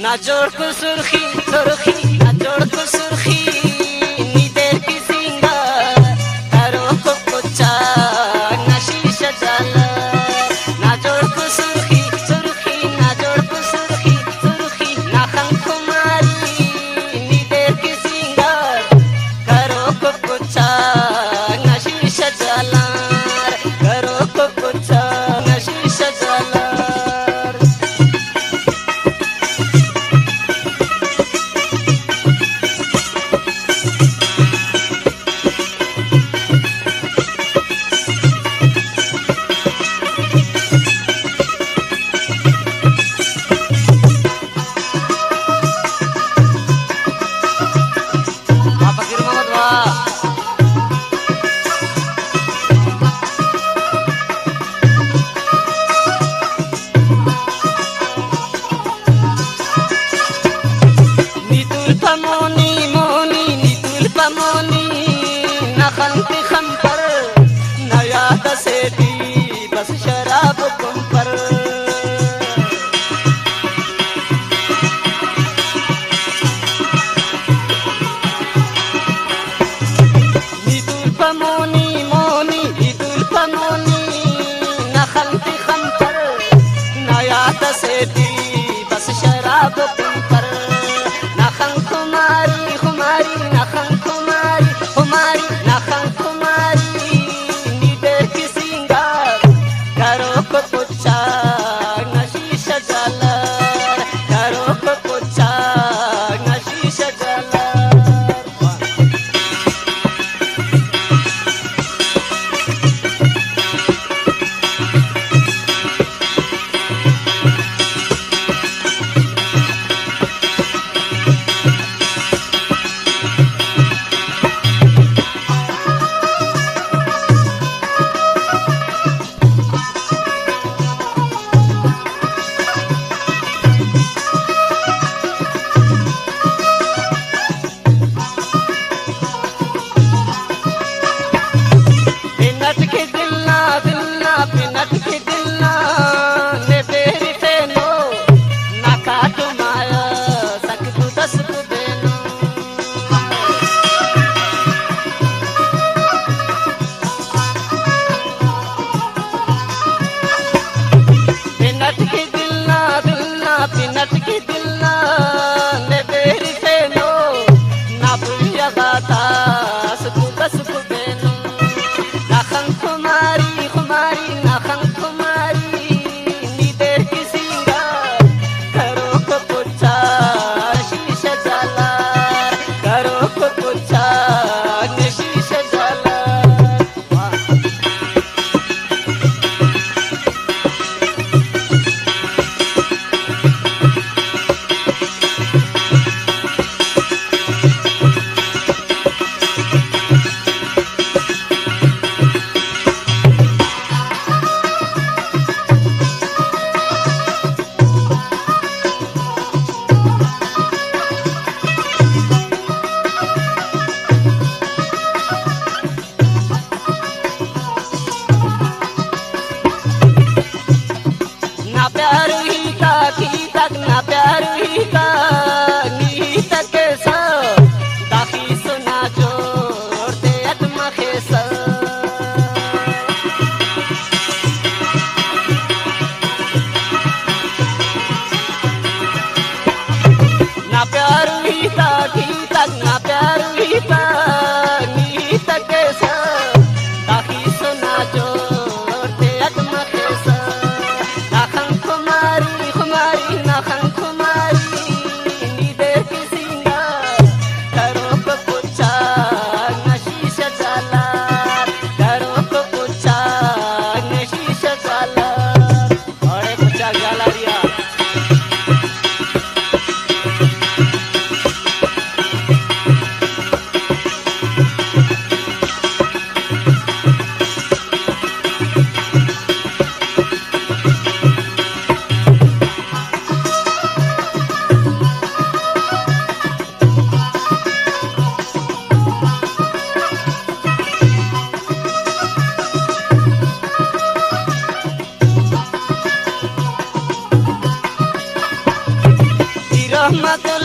ना जोड़ को सुर्खी सुर्खी ना जोड़ को सुर्खी नी देर की सिंगार करो को कुचा ना शीशा जाला ना जोड़ को सुर्खी सुर्खी ना जोड़ को सुर्खी सुर्खी ना खंग कुमारी नी देर की सिंगार करो को कुचा ना शीशा जाला करो को कुचा ना शीशा जाला खंती खंपर नया दसेटी बस शराब कुम पर नीतुल पमोनी मोनी नीतुल पमोनी न खंती खंपर नया दसेटी बस शराब कुम पर न खंग कुमारी कुमारी न खंग कुमारी कुमारी नाखन कुमारी नीदेर की सिंगार करो को कुचा नशीशा जाला करो को कुचा नशीशा जाला पिनट की दिलना ने बेरी फेनो ना बुझिया गाता सुकु बेनो नाखन कुमारी कुमारी नाखन कुमारी नी देर की सिंगार करो को पुच्छा शीशा जाला करो को पुच्छा शीशा जाला ना प्यार ही का नी तक सा दाखी सुना जोड़ते आत्मा खेसा ना प्यार ही का ठीक तक ना प्यार ही का नी तक सा दाखी सुना जोड़ते आत्मा खेसा नाखन कुमारी कुमारी नाखन कुमारी नीदेर की सिंगार करो को पुच्छा नशीशा जाला करो को पुच्छा नशीशा जाला अरे पुच्छा जाला रिया পাগল